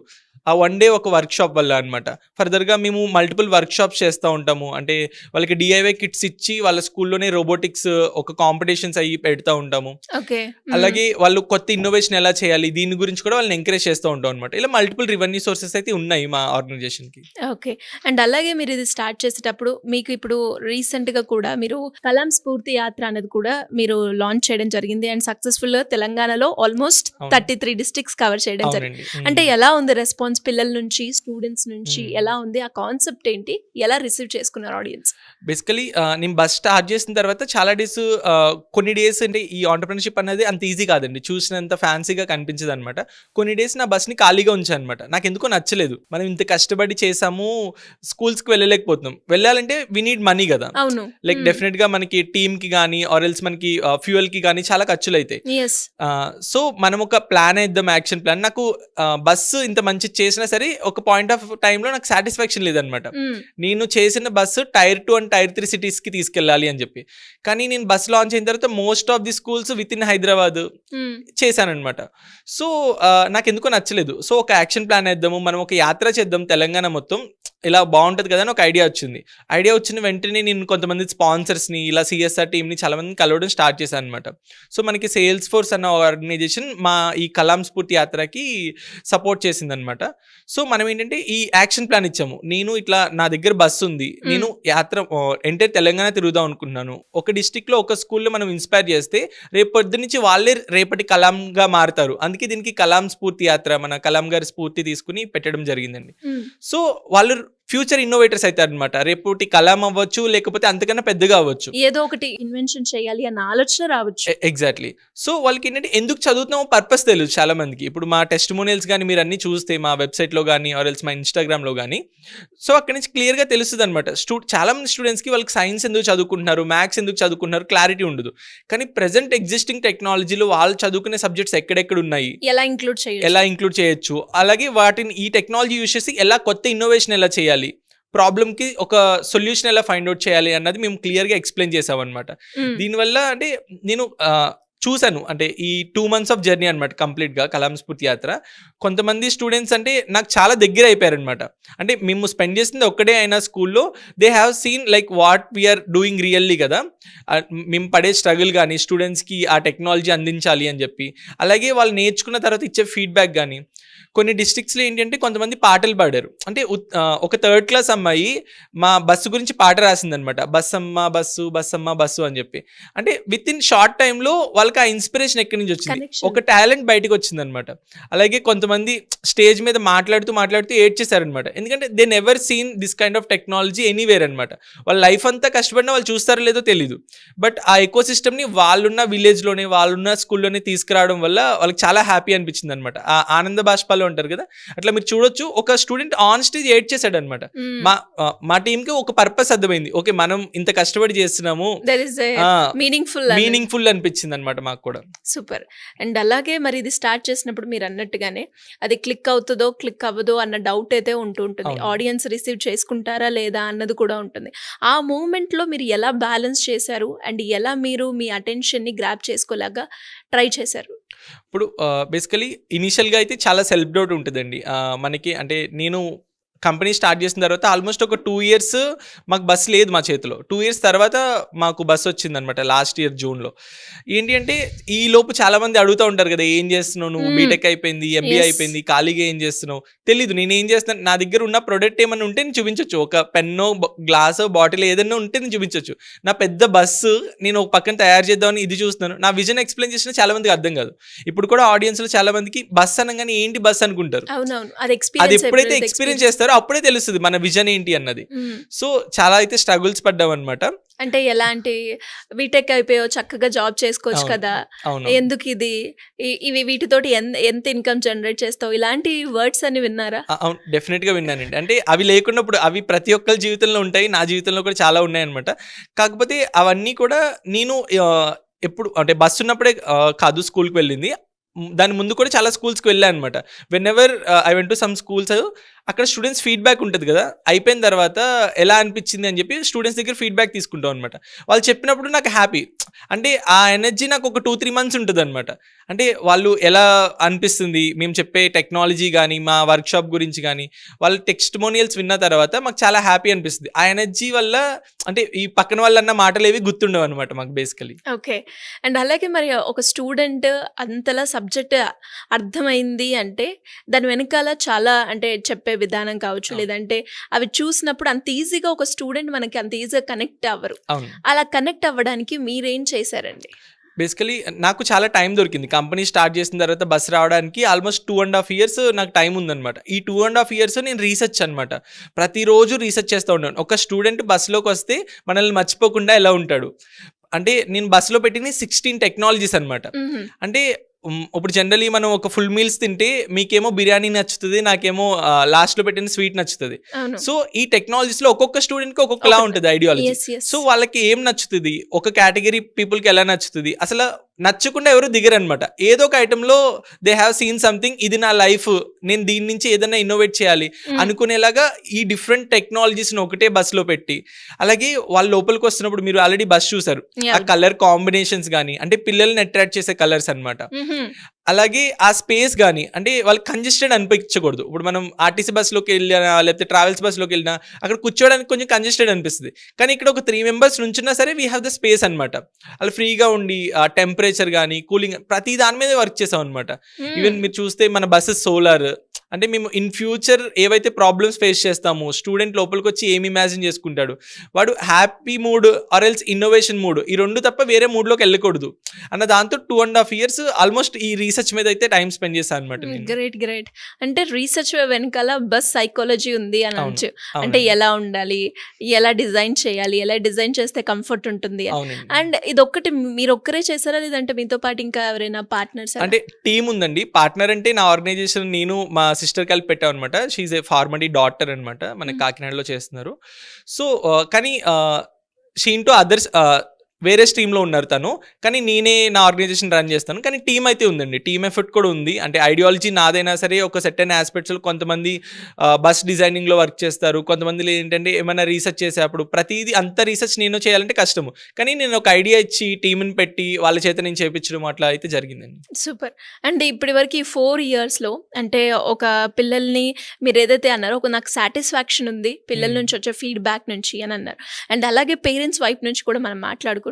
ఆ 1 day ఒక వర్క్ షాప్ వల్ల అనమాట. ఫర్దర్గా మేము మల్టిపుల్ వర్క్ షాప్స్ చేస్తూ ఉంటాము. అంటే వాళ్ళకి డిఐవై కిట్స్ ఇచ్చి వాళ్ళ స్కూల్లోనే రోబోటిక్స్ ఒక కాంపిటీషన్స్ అయ్యి పెడతా ఉంటాము. అలాగే వాళ్ళు కొత్త ఇన్నోవేషన్ ఎలా చేయాలి దీని గురించి కూడా వాళ్ళని ఎంకరేజ్ చేస్తూ ఉంటాం అనమాట. ఇలా మల్టిపుల్ రెవెన్యూ సోర్సెస్ అయితే ఉన్నాయి మా ఆర్గనైజేషన్కి. ఓకే. అండ్ అలాగే మీరు ఇది స్టార్ట్ చేసేటప్పుడు మీకు ఇప్పుడు రీసెంట్గా కూడా మీరు కలాం స్ఫూర్తి యాత్ర అనేది కూడా మీరు లాంచ్ చేయడం జరిగింది. అండ్ సక్సెస్ఫుల్గా తెలంగాణలో ఆల్మోస్ట్ 33 districts కవర్ చేయడం జరిగింది. అంటే ఎలా ఉంది రెస్పాన్స్ పిల్లల నుంచి, స్టూడెంట్స్ నుంచి ఎలా ఉంది, ఆ కాన్సెప్ట్ ఏంటి, ఎలా రిసీవ్ చేసుకున్నారు ఆడియన్స్? బేసికలీ నేను బస్ స్టార్ట్ చేసిన తర్వాత చాలా డేస్, కొన్ని డేస్ అంటే ఈ ఆంటర్‌ప్రెన్యూర్‌షిప్ అనేది అంత ఈజీ కాదండి, చూసినంత ఫ్యాన్సీగా కనిపించదు అనమాట. కొన్ని డేస్ నా బస్ని ఖాళీగా ఉంచాను అనమాట. నాకు ఎందుకో నచ్చలేదు, మనం ఇంత కష్టపడి చేసాము, స్కూల్స్కి వెళ్ళలేకపోతున్నాం, వెళ్ళాలంటే వి నీడ్ మనీ కదా. అవును, లైక్ డెఫినెట్గా మనకి టీమ్కి కానీ ఆర్ ఎల్స్ మనకి ఫ్యూయల్కి కానీ చాలా ఖర్చులు అవుతాయి. సో మనం ఒక ప్లాన్ వేద్దాం, యాక్షన్ ప్లాన్. నాకు బస్సు ఇంత మంచి చేసినా సరే ఒక పాయింట్ ఆఫ్ టైంలో నాకు సాటిస్ఫాక్షన్ లేదనమాట. నేను చేసిన బస్సు Tier 2 and Tier 3 సిటీస్కి తీసుకెళ్ళాలి అని చెప్పి. కానీ నేను బస్ లాంచ్ అయిన తర్వాత most of the schools with in Hyderabad చేశానమాట. సో నాకు ఎందుకో నచ్చలేదు. సో ఒక యాక్షన్ ప్లాన్ వేద్దాము, మనం ఒక యాత్ర చేద్దాం తెలంగాణ మొత్తం, ఇలా బాగుంటుంది కదా అని ఒక ఐడియా వచ్చింది. ఐడియా వచ్చిన వెంటనే నేను కొంతమంది స్పాన్సర్స్ని, ఇలా సిఎస్ఆర్ టీమ్ని చాలా మందిని కలవడం స్టార్ట్ చేశాను అనమాట. సో మనకి సేల్స్ ఫోర్స్ అన్న ఆర్గనైజేషన్ మా ఈ కలాం స్ఫూర్తి యాత్రకి సపోర్ట్ చేసిందనమాట. సో మనం ఏంటంటే ఈ యాక్షన్ ప్లాన్ ఇచ్చాము. నేను ఇట్లా నా దగ్గర బస్సు ఉంది, నేను యాత్ర ఎంటైర్ తెలంగాణ తిరుగుదాం అనుకుంటున్నాను. ఒక డిస్టిక్ లో ఒక స్కూల్లో మనం ఇన్స్పైర్ చేస్తే రేపు పొద్దు నుంచి వాళ్ళే రేపటి కలాంగా మారుతారు. అందుకే దీనికి కలాం స్ఫూర్తి యాత్ర, మన కలాం గారి స్ఫూర్తి తీసుకుని పెట్టడం జరిగిందండి. సో వాళ్ళు ఫ్యూచర్ ఇన్నోవేటర్స్ అవుతారు అనమాట. రేపటి కలాం అవ్వచ్చు, లేకపోతే అంతకన్నా పెద్దగా అవ్వచ్చు, ఏదో ఒకటి ఇన్వెన్షన్ చేయాలి అన్న ఆలోచన రావచ్చు. ఎగ్జాక్ట్లీ. సో వాళ్ళకి ఏంటంటే ఎందుకు చదువుతున్నామో పర్పస్ తెలియదు చాలా మందికి. ఇప్పుడు మా టెస్టిమోనియల్స్ కానీ మీరు అన్ని చూస్తే మా వెబ్సైట్లో కానీ ఆర్ ఎల్స్ మా ఇన్స్టాగ్రామ్లో కానీ, సో అక్కడి నుంచి క్లియర్గా తెలుస్తుంది అనమాట. చాలా మంది స్టూడెంట్స్కి వాళ్ళకి సైన్స్ ఎందుకు చదువుకుంటున్నారు, మ్యాథ్స్ ఎందుకు చదువుకుంటున్నారు క్లారిటీ ఉండదు. కానీ ప్రెసెంట్ ఎగ్జిస్టింగ్ టెక్నాలజీలో వాళ్ళు చదువుకునే సబ్జెక్ట్స్ ఎక్కడెక్కడ ఉన్నాయి, ఎలా ఇంక్లూడ్ చేయొచ్చు, అలాగే వాటిని ఈ టెక్నాలజీ యూస్ చేసి ఎలా కొత్త ఇన్నోవేషన్ ఎలా చేయాలి, ప్రాబ్లమ్కి ఒక సొల్యూషన్ ఎలా ఫైండ్ అవుట్ చేయాలి అన్నది మేము క్లియర్గా ఎక్స్ప్లెయిన్ చేసామన్నమాట. దీనివల్ల అంటే నేను చూశాను, అంటే ఈ 2 months ఆఫ్ జర్నీ అనమాట కంప్లీట్గా కలాం స్ఫూర్తి యాత్ర. కొంతమంది స్టూడెంట్స్ అంటే నాకు చాలా దగ్గర అయిపోయారనమాట. అంటే మేము స్పెండ్ చేసింది ఒక్కడే అయినా స్కూల్లో they have seen like what we're doing really కదా, మేము పడే స్ట్రగుల్ కానీ స్టూడెంట్స్కి ఆ టెక్నాలజీ అందించాలి అని చెప్పి, అలాగే వాళ్ళు నేర్చుకున్న తర్వాత ఇచ్చే ఫీడ్బ్యాక్ కానీ. కొన్ని డిస్ట్రిక్ట్స్లో ఏంటంటే కొంతమంది పాటలు పాడారు. అంటే ఒక 3rd class అమ్మాయి మా బస్సు గురించి పాట రాసిందనమాట. బస్సమ్మ బస్సు బస్సమ్మ బస్సు అని చెప్పి. అంటే విత్ ఇన్ షార్ట్ టైంలో వాళ్ళకి ఆ ఇన్స్పిరేషన్ ఎక్కడి నుంచి వచ్చింది, ఒక టాలెంట్ బయటకు వచ్చిందనమాట. అలాగే కొంతమంది స్టేజ్ మీద మాట్లాడుతూ ఏడ్చేశారనమాట. ఎందుకంటే they never seen this kind of technology anywhere అనమాట. వాళ్ళ లైఫ్ అంతా కష్టపడినా వాళ్ళు చూస్తారో లేదో తెలీదు. బట్ ఆ ఎకో సిస్టమ్ని వాళ్ళున్న విలేజ్లోనే వాళ్ళున్న స్కూల్లోనే తీసుకురావడం వల్ల వాళ్ళకి చాలా హ్యాపీ అనిపించింది అనమాట. ఆ ఆనంద బాష్పాలు ఉంటారు కదా, అట్లా మీరు చూడొచ్చు. ఒక స్టూడెంట్ ఆన్ స్టేజ్ ఏడ్ చేశాడు అనమాట. మా టీంకి ఒక పర్పస్ అర్థమైంది. ఓకే, మనం ఇంత కష్టపడి చేస్తున్నాము, మీనింగ్ఫుల్ అనిపించింది అనమాట మాకు కూడా. సూపర్. అండ్ అలాగే మరి ఇది స్టార్ట్ చేసినప్పుడు మీరు అన్నట్టుగానే అది క్లిక్ అవుతుందో క్లిక్ అవ్వదో అన్న డౌట్ అయితే ఉంటుంది. ఆడియన్స్ రిసీవ్ చేసుకుంటారా లేదా అన్నది కూడా ఉంటుంది. ఆ మూమెంట్ లో మీరు ఎలా బ్యాలెన్స్ చేశారు అండ్ ఎలా మీరు మీ అటెన్షన్ ని గ్రాప్ చేసుకోలాగా ట్రై చేశారు? ఇప్పుడు బేసికలీ ఇనీషియల్గా అయితే చాలా సెల్ఫ్ డౌట్ ఉంటుందండి మనకి. అంటే నేను కంపెనీ స్టార్ట్ చేసిన తర్వాత ఆల్మోస్ట్ ఒక 2 years మాకు బస్ లేదు మా చేతిలో. 2 years తర్వాత మాకు బస్ వచ్చింది అనమాట లాస్ట్ ఇయర్ జూన్లో. ఏంటి అంటే ఈ లోపు చాలా మంది అడుగుతూ ఉంటారు కదా, ఏం చేస్తున్నావు నువ్వు, బీటెక్ అయిపోయింది, ఎంబీఏ అయిపోయింది, ఖాళీగా ఏం చేస్తున్నావు, తెలీదు. నేను ఏం చేస్తున్నాను, నా దగ్గర ఉన్న ప్రొడక్ట్ ఏమైనా ఉంటే నేను చూపించవచ్చు. ఒక పెన్నో గ్లాసో బాటిల్ ఏదైనా ఉంటే నేను చూపించవచ్చు. నా పెద్ద బస్సు నేను ఒక పక్కన తయారు చేద్దామని ఇది చూస్తున్నాను. నా విజన్ ఎక్స్ప్లెయిన్ చేసినా చాలా మందికి అర్థం కాదు. ఇప్పుడు కూడా ఆడియన్స్లో చాలా మందికి బస్ అనగానే ఏంటి బస్ అనుకుంటారు. అది ఎప్పుడైతే ఎక్స్పీరియన్స్ చేస్తారో అప్పుడే తెలుస్తుంది మన విజన్ ఏంటి అన్నది. సో చాలా అయితే స్ట్రగుల్స్ పడ్డాం అనమాట. అంటే ఎలాంటి బీటెక్ అయిపోయో చక్కగా జాబ్ చేసుకోవచ్చు కదా, ఎందుకు ఇవి వీటితోటి ఎంత ఇన్కమ్ జనరేట్ చేస్తావు, ఇలాంటి వర్డ్స్ అని విన్నారా? అవును, డెఫినెట్ గా విన్నానండి. అంటే అవి లేకున్నప్పుడు అవి ప్రతి ఒక్కరి జీవితంలో ఉంటాయి, నా జీవితంలో కూడా చాలా ఉన్నాయి అనమాట. కాకపోతే అవన్నీ కూడా నేను ఎప్పుడు అంటే బస్సు ఉన్నప్పుడే కాదు స్కూల్కి వెళ్ళింది, దాని ముందు కూడా చాలా స్కూల్స్కి వెళ్ళాను అనమాట. When ever I went to some schools, అక్కడ స్టూడెంట్స్ ఫీడ్బ్యాక్ ఉంటుంది కదా, అయిపోయిన తర్వాత ఎలా అనిపించింది అని చెప్పి స్టూడెంట్స్ దగ్గర ఫీడ్బ్యాక్ తీసుకుంటాం అనమాట. వాళ్ళు చెప్పినప్పుడు నాకు హ్యాపీ, అంటే ఆ ఎనర్జీ నాకు ఒక 2-3 months ఉంటుంది అనమాట. అంటే వాళ్ళు ఎలా అనిపిస్తుంది, మేము చెప్పే టెక్నాలజీ కానీ మా వర్క్షాప్ గురించి కానీ వాళ్ళ టెస్టిమోనియల్స్ విన్న తర్వాత మాకు చాలా హ్యాపీ అనిపిస్తుంది. ఆ ఎనర్జీ వల్ల అంటే ఈ పక్కన వాళ్ళన్న మాటలు ఏవి గుర్తుండవు అనమాట మాకు బేసికలీ. ఓకే. అండ్ అలాగే మరి ఒక స్టూడెంట్ అంతలా సబ్జెక్ట్ అర్థమైంది అంటే దాని వెనకాల చాలా అంటే చెప్పే విధానం కావచ్చు, లేదంటే అవి చూసినప్పుడు అంత ఈజీగా ఒక స్టూడెంట్ మనకి అంత ఈజీగా కనెక్ట్ అవ్వరు. అలా కనెక్ట్ అవ్వడానికి మీరేం చేశారండి? బేసికలీ నాకు చాలా టైం దొరికింది. కంపెనీ స్టార్ట్ చేసిన తర్వాత బస్ రావడానికి ఆల్మోస్ట్ 2.5 years నాకు టైం ఉందన్నమాట. ఈ 2.5 years నేను రీసెర్చ్ అనమాట. ప్రతిరోజు రీసెర్చ్ చేస్తూ ఉంటాను. ఒక స్టూడెంట్ బస్సులోకి వస్తే మనల్ని మర్చిపోకుండా ఎలా ఉంటాడు అంటే, నేను బస్సులో పెట్టిన 16 టెక్నాలజీస్ అనమాట. అంటే ఇప్పుడు జనరలీ మనం ఒక ఫుల్ మీల్స్ తింటే మీకేమో బిర్యానీ నచ్చుతుంది, నాకేమో లాస్ట్లో పెట్టిన స్వీట్ నచ్చుతుంది. సో ఈ టెక్నాలజీస్లో ఒక్కొక్క స్టూడెంట్కి ఒక్కొక్కలా ఉంటుంది ఐడియాలజీ. సో వాళ్ళకి ఏం నచ్చుతుంది, ఒక కేటగిరీ పీపుల్కి ఎలా నచ్చుతుంది, అసలు నచ్చకుండా ఎవరు దిగరు అనమాట. ఏదో ఒక ఐటెంలో దే హ్యావ్ సీన్ సంథింగ్, ఇది నా లైఫ్, నేను దీని నుంచి ఏదైనా ఇన్నోవేట్ చేయాలి అనుకునేలాగా ఈ డిఫరెంట్ టెక్నాలజీస్ని ఒకటే బస్సులో పెట్టి, అలాగే వాళ్ళ లోపలికి వస్తున్నప్పుడు మీరు ఆల్రెడీ బస్ చూసారు, ఆ కలర్ కాంబినేషన్స్ కానీ అంటే పిల్లల్ని అట్రాక్ట్ చేసే కలర్స్ అనమాట. అలాగే ఆ స్పేస్ కానీ అంటే వాళ్ళకి కంజెస్టెడ్ అనిపించకూడదు. ఇప్పుడు మనం ఆర్టీసీ బస్సులోకి వెళ్ళినా లేకపోతే ట్రావెల్స్ బస్సులోకి వెళ్ళినా అక్కడ కూర్చోడానికి కొంచెం కంజెస్టెడ్ అనిపిస్తుంది. కానీ ఇక్కడ ఒక 3 members నుంచున్నా సరే వీ హ్యావ్ ద స్పేస్ అనమాట. అలా ఫ్రీగా ఉండి ఆ టెంపరేచర్ కానీ కూలింగ్ ప్రతి దాని మీద వర్క్ చేసాం అనమాట. ఈవెన్ మీరు చూస్తే మన బస్సెస్ సోలార్, అంటే మేము ఇన్ ఫ్యూచర్ ఏవైతే ప్రాబ్లమ్స్ ఫేస్ చేస్తామో స్టూడెంట్ లోపలికి వచ్చి ఏమి ఇమాజిన్ చేసుకుంటాడు, వాడు happy mood or else innovation mood, ఈ రెండు తప్ప వేరే మూడ్లోకి వెళ్ళకూడదు అన్న దాంతో 2.5 years ఆల్మోస్ట్ ఈ రీసెర్చ్ మీద అయితే టైం స్పెండ్ చేశాను అనమాట. గ్రేట్. అంటే రీసెర్చ్ వెనకాల బస్ సైకాలజీ ఉంది అని అవును, అనొచ్చు. అంటే అవునండి. ఎలా ఉండాలి, ఎలా డిజైన్ చేయాలి, ఎలా డిజైన్ చేస్తే కంఫర్ట్ ఉంటుంది అని. అవునండి. అండ్ ఇదొక్కటి మీరు ఒక్కరే చేశారా, లేదంటే మీతో పాటు ఇంకా ఎవరైనా పార్ట్నర్స్? అంటే టీం ఉందండి. పార్ట్నర్ అంటే నా ఆర్గనైజేషన్ నేను మా సిస్టర్ కలిపి పెట్టాం అనమాట. షీఈ్ ఏ ఫార్మడీ డాక్టర్ అనమాట, మన కాకినాడలో చేస్తున్నారు. సో కానీ షీ ఇంటూ అదర్స్ వేరే స్ట్రీమ్లో ఉన్నారు తను, కానీ నేనే నా ఆర్గనైజేషన్ రన్ చేస్తాను. కానీ టీం అయితే ఉందండి, టీమ్ ఎఫర్ట్ కూడా ఉంది. అంటే ఐడియాలజీ నాదైనా సరే ఒక సెట్ అయిన ఆస్పెక్ట్స్లో కొంతమంది బస్ డిజైనింగ్లో వర్క్ చేస్తారు, కొంతమంది ఏంటంటే ఏమైనా రీసెర్చ్ చేసేటప్పుడు ప్రతిదీ అంత రీసెర్చ్ నేను చేయాలంటే కష్టము. కానీ నేను ఒక ఐడియా ఇచ్చి టీంని పెట్టి వాళ్ళ చేత నేను చేయించడం అట్లా అయితే జరిగిందండి. సూపర్. అండ్ ఇప్పటి వరకు ఈ 4 yearsలో అంటే ఒక పిల్లల్ని మీరు ఏదైతే అన్నారో, ఒక నాకు సాటిస్ఫాక్షన్ ఉంది పిల్లల నుంచి వచ్చే ఫీడ్బ్యాక్ నుంచి అని అన్నారు. అండ్ అలాగే పేరెంట్స్ వైపు నుంచి కూడా మనం మాట్లాడుకుంటే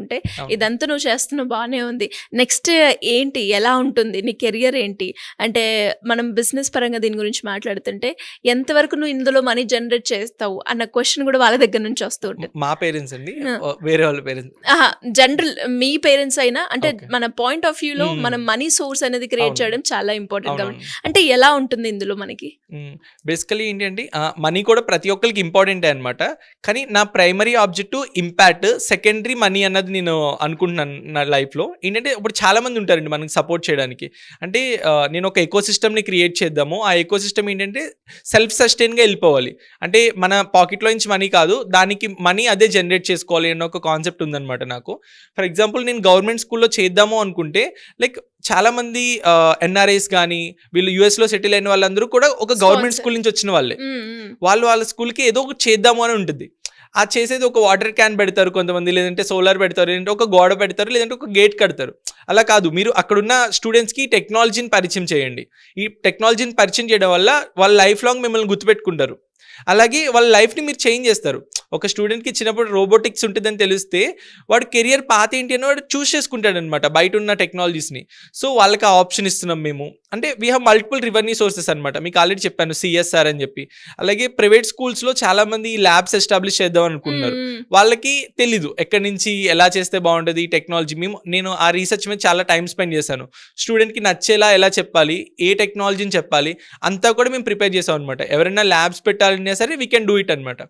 ఇదంతా నువ్వు చేస్తున్నావు బాగానే ఉంది, నెక్స్ట్ ఏంటి, ఎలా ఉంటుంది నీ కెరియర్ ఏంటి అంటే, మనం బిజినెస్ పరంగా దీని గురించి మాట్లాడుతుంటే ఎంతవరకు నువ్వు ఇందులో మనీ జనరేట్ చేస్తావు అన్న క్వశ్చన్ కూడా వాళ్ళ దగ్గర నుంచి వస్తూ ఉంటుంది. మా పేరెంట్స్ అండి, వేరే వాళ్ళ పేరెంట్స్ జనరల్ మీ పేరెంట్స్ అయినా అంటే Okay. మన పాయింట్ ఆఫ్ వ్యూలో మనం మనీ సోర్స్ అనేది క్రియేట్ అవును. చేయడం చాలా ఇంపార్టెంట్ కాబట్టి, అవునండి. అంటే ఎలా ఉంటుంది ఇందులో మనకి? బేసికలీ ఏంటంటే మనీ కూడా ప్రతి ఒక్కరికి ఇంపార్టెంటే అనమాట. కానీ నా primary objective impact, secondary money అన్నది నేను అనుకుంటున్నాను నా లైఫ్లో. ఏంటంటే ఇప్పుడు చాలా మంది ఉంటారండి మనకి సపోర్ట్ చేయడానికి. అంటే నేను ఒక ఎకో సిస్టమ్ని క్రియేట్ చేద్దాము. ఆ ఎకో సిస్టమ్ ఏంటంటే సెల్ఫ్ సస్టైన్గా వెళ్ళిపోవాలి. అంటే మన పాకెట్లో నుంచి మనీ కాదు, దానికి మనీ అదే జనరేట్ చేసుకోవాలి అన్న ఒక కాన్సెప్ట్ ఉందన్నమాట నాకు. ఫర్ ఎగ్జాంపుల్ నేను గవర్నమెంట్ స్కూల్లో చేద్దాము అనుకుంటే, లైక్ చాలా మంది ఎన్ఆర్ఐస్ కానీ వీళ్ళు యూఎస్లో సెటిల్ అయిన వాళ్ళందరూ కూడా ఒక గవర్నమెంట్ స్కూల్ నుంచి వచ్చిన వాళ్ళే. వాళ్ళ స్కూల్కి ఏదో ఒకటి చేద్దాము అని ఉంటుంది. ఆ చేసేది ఒక వాటర్ క్యాన్ పెడతారు కొంతమంది, లేదంటే సోలార్ పెడతారు, లేదంటే ఒక గోడ పెడతారు, లేదంటే ఒక గేట్ కడతారు. అలా కాదు, మీరు అక్కడున్న స్టూడెంట్స్కి టెక్నాలజీని పరిచయం చేయండి. ఈ టెక్నాలజీని పరిచయం చేయడం వల్ల వాళ్ళ లైఫ్ లాంగ్ మిమ్మల్ని గుర్తుపెట్టుకుంటారు. అలాగే వాళ్ళ లైఫ్ని మీరు చేంజ్ చేస్తారు. ఒక స్టూడెంట్కి ఇచ్చినప్పుడు రోబోటిక్స్ ఉంటుందని తెలిస్తే వాడు కెరియర్ పాత్ ఏంటి అని వాడు చూస్ చేసుకుంటాడు అనమాట బయట ఉన్న టెక్నాలజీస్ని. సో వాళ్ళకి ఆ ఆప్షన్ ఇస్తున్నాం మేము. అంటే we have multiple revenue sources అనమాట. మీకు ఆల్రెడీ చెప్పాను సిఎస్ఆర్ అని చెప్పి. అలాగే ప్రైవేట్ స్కూల్స్లో చాలామంది ల్యాబ్స్ ఎస్టాబ్లిష్ చేద్దాం అనుకుంటున్నారు. వాళ్ళకి తెలీదు ఎక్కడి నుంచి ఎలా చేస్తే బాగుంటుంది ఈ టెక్నాలజీ. నేను ఆ రీసెర్చ్ మీద చాలా టైం స్పెండ్ చేశాను. స్టూడెంట్కి నచ్చేలా ఎలా చెప్పాలి, ఏ టెక్నాలజీని చెప్పాలి అంతా కూడా మేము ప్రిపేర్ చేసాం అనమాట. ఎవరైనా ల్యాబ్స్ పెట్టాలన్నా సరే వీ కెన్ డూ ఇట్ అనమాట.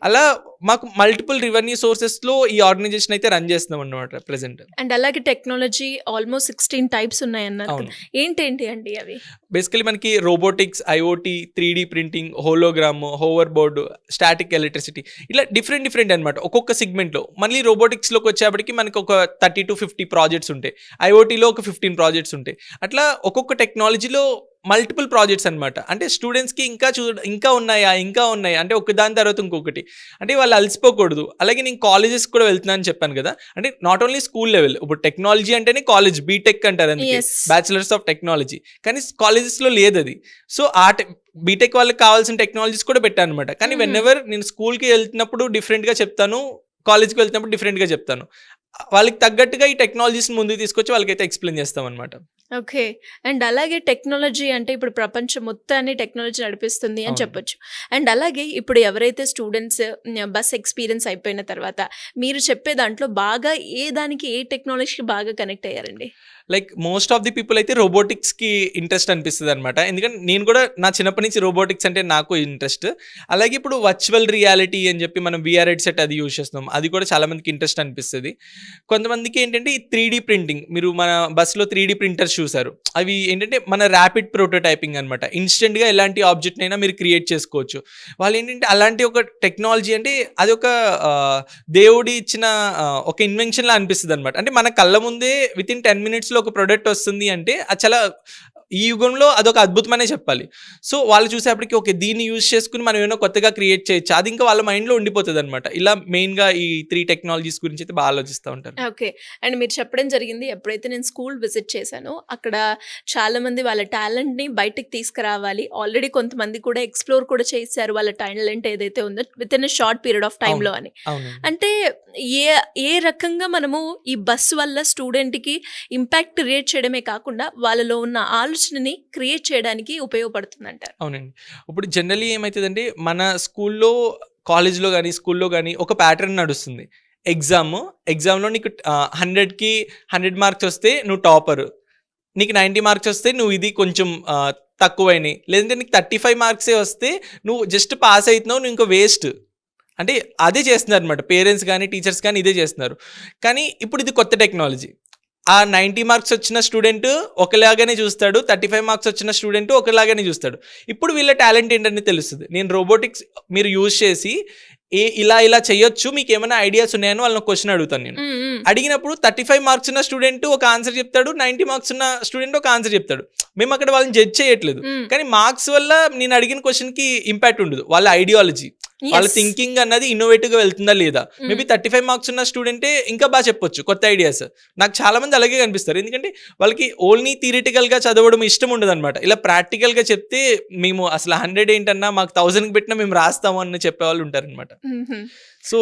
అలా మాకు మల్టిపుల్ రెవెన్యూ సోర్సెస్ లో ఈ ఆర్గనైజేషన్ అయితే రన్ చేస్తున్నాం అన్నమాట ప్రెసెంట్. అండ్ అలాగే టెక్నాలజీ ఆల్మోస్ట్ 16 టైప్స్ ఉన్నాయన్నారు. ఏంటేంటి అండి అవి? బేసికలీ మనకి robotics, IoT, 3D printing, hologram, hoverboard, static electricity, ఇలా డిఫరెంట్ అనమాట ఒక్కొక్క సెగ్మెంట్లో. మళ్ళీ రోబోటిక్స్లోకి వచ్చేప్పటికి మనకి ఒక 30 to 50 ప్రాజెక్ట్స్ ఉంటాయి. ఐఓటీలో ఒక 15 ప్రాజెక్ట్స్ ఉంటాయి. అట్లా ఒక్కొక్క టెక్నాలజీలో మల్టిపుల్ ప్రాజెక్ట్స్ అనమాట. అంటే స్టూడెంట్స్కి ఇంకా ఉన్నాయా అంటే ఒక దాని తర్వాత ఇంకొకటి, అంటే వాళ్ళు అలసిపోకూడదు. అలాగే నేను కాలేజెస్ కూడా వెళ్తున్నాను అని చెప్పాను కదా. అంటే నాట్ ఓన్లీ స్కూల్ లెవెల్, ఇప్పుడు టెక్నాలజీ అంటేనే కాలేజ్, బీటెక్ అంటారు, అందుకే బ్యాచిలర్స్ ఆఫ్ టెక్నాలజీ. కానీ కాలేజెస్లో లేదు అది. సో ఆ బీటెక్ వాళ్ళకి కావాల్సిన టెక్నాలజీస్ కూడా పెట్టాను అనమాట. కానీ వెన్ ఎవర్ నేను స్కూల్కి వెళ్తున్నప్పుడు డిఫరెంట్గా చెప్తాను, కాలేజ్కి వెళ్తున్నప్పుడు డిఫరెంట్గా చెప్తాను. వాళ్ళకి తగ్గట్టుగా ఈ టెక్నాలజీస్ని ముందుకు తీసుకొచ్చి వాళ్ళకైతే ఎక్స్ప్లెయిన్ చేస్తాం అనమాట. ఓకే. అండ్ అలాగే టెక్నాలజీ అంటే ఇప్పుడు ప్రపంచం మొత్తాన్ని టెక్నాలజీ నడిపిస్తుంది అని చెప్పొచ్చు. అండ్ అలాగే ఇప్పుడు ఎవరైతే స్టూడెంట్స్ బస్ ఎక్స్పీరియన్స్ అయిపోయిన తర్వాత మీరు చెప్పే దాంట్లో బాగా ఏ టెక్నాలజీకి బాగా కనెక్ట్ అయ్యారండి? Like most of the people అయితే రోబోటిక్స్కి ఇంట్రెస్ట్ అనిపిస్తుంది అనమాట. ఎందుకంటే నేను కూడా నా చిన్నప్పటి నుంచి రోబోటిక్స్ అంటే నాకు ఇంట్రెస్ట్. అలాగే ఇప్పుడు వర్చువల్ రియాలిటీ అని చెప్పి మనం విఆర్ హెడ్సెట్ అది యూజ్ చేస్తున్నాం, అది కూడా చాలా మందికి ఇంట్రెస్ట్ అనిపిస్తుంది. కొంతమందికి ఏంటంటే ఈ 3D ప్రింటింగ్, మీరు మన బస్సులో 3D ప్రింటర్స్ చూసారు, అవి ఏంటంటే మన ర్యాపిడ్ ప్రోటోటైపింగ్ అనమాట. ఇన్స్టెంట్గా ఎలాంటి ఆబ్జెక్ట్ అయినా మీరు క్రియేట్ చేసుకోవచ్చు. వాళ్ళు ఏంటంటే అలాంటి ఒక టెక్నాలజీ, అంటే అది ఒక దేవుడి ఇచ్చిన ఒక ఇన్వెన్షన్లా అనిపిస్తుంది అనమాట. అంటే మన కళ్ళ ముందే విత్ ఇన్ 10 minutes ఒక ప్రొడక్ట్ వస్తుంది అంటే అది చాలా ఈ యుగంలో అదొక అద్భుతమనే చెప్పాలి. సో వాళ్ళు చూసేప్పటికి ఓకే దీన్ని యూజ్ చేసుకుని మనం ఏమైనా కొత్తగా క్రియేట్ చేయొచ్చు, అది ఇంకా వాళ్ళ మైండ్లో ఉండిపోతుంది అనమాట. ఇలా మెయిన్గా ఈ 3 టెక్నాలజీస్ గురించి అయితే బాగా ఆలోచిస్తూ ఉంటారు. ఓకే. అండ్ మీరు చెప్పడం జరిగింది, ఎప్పుడైతే నేను స్కూల్ విజిట్ చేశానో అక్కడ చాలామంది వాళ్ళ టాలెంట్ని బయటకు తీసుకురావాలి, ఆల్రెడీ కొంతమంది కూడా ఎక్స్ప్లోర్ కూడా చేశారు వాళ్ళ టాలెంట్ ఏదైతే ఉందో with in short period of టైంలో అని. అంటే ఏ రకంగా మనము ఈ బస్ వల్ల స్టూడెంట్కి ఇంపాక్ట్ క్రియేట్ చేయడమే కాకుండా వాళ్ళలో ఉన్న ఆలోచనని క్రియేట్ చేయడానికి ఉపయోగపడుతుందంటారు? అవునండి. ఇప్పుడు జనరల్లీ ఏమైతదంటే మన స్కూల్లో, కాలేజ్‌లో గానీ, స్కూల్లో గానీ ఒక ప్యాటర్న్ నడుస్తుంది. ఎగ్జామ్‌లో నీకు 100కి 100 మార్క్స్ వస్తే నువ్వు టాపరు. నీకు 90 మార్క్స్ వస్తే నువ్వు ఇది కొంచెం తక్కువైనయి. లేదంటే నీకు 35 మార్క్సే వస్తే నువ్వు జస్ట్ పాస్ అయితున్నావు, నువ్వు ఇంకా వేస్ట్. అంటే అదే చేస్తున్నారనమాట. పేరెంట్స్ గానీ, టీచర్స్ గానీ ఇదే చేస్తున్నారు. కానీ ఇప్పుడు ఇది కొత్త టెక్నాలజీ. ఆ 90 మార్క్స్ వచ్చిన స్టూడెంట్ ఒకలాగానే చూస్తాడు, 35 మార్క్స్ వచ్చిన స్టూడెంట్ ఒకలాగానే చూస్తాడు. ఇప్పుడు వీళ్ళ టాలెంట్ ఏంటని తెలుస్తుంది. నేను రోబోటిక్స్ మీరు యూజ్ చేసి ఇలా చేయొచ్చు, మీకు ఏమైనా ఐడియాస్ ఉన్నాయని వాళ్ళని క్వశ్చన్ అడుగుతాను నేను. అడిగినప్పుడు 35 మార్క్స్ ఉన్న స్టూడెంట్ ఒక ఆన్సర్ చెప్తాడు, 90 మార్క్స్ ఉన్న స్టూడెంట్ ఒక ఆన్సర్ చెప్తాడు. మేము అక్కడ వాళ్ళని జడ్జ్ చేయట్లేదు. కానీ మార్క్స్ వల్ల నేను అడిగిన క్వశ్చన్ కి ఇంపాక్ట్ ఉండదు. వాళ్ళ ఐడియాలజీ, వాళ్ళ థింకింగ్ అన్నది ఇన్నోవేటివ్ గా వెళ్తుందా లేదా. మేబీ 35 మార్క్స్ ఉన్న స్టూడెంటే ఇంకా బాగా చెప్పొచ్చు కొత్త ఐడియాస్. నాకు చాలా మంది అలాగే కనిపిస్తారు. ఎందుకంటే వాళ్ళకి ఓన్లీ థియరిటికల్ గా చదవడం ఇష్టం ఉండదు అనమాట. ఇలా ప్రాక్టికల్ గా చెప్తే మేము అసలు 100 ఏంటన్నా మాకు 1000 పెట్టినా మేము రాస్తాము అని చెప్పేవాళ్ళు ఉంటారనమాట. సో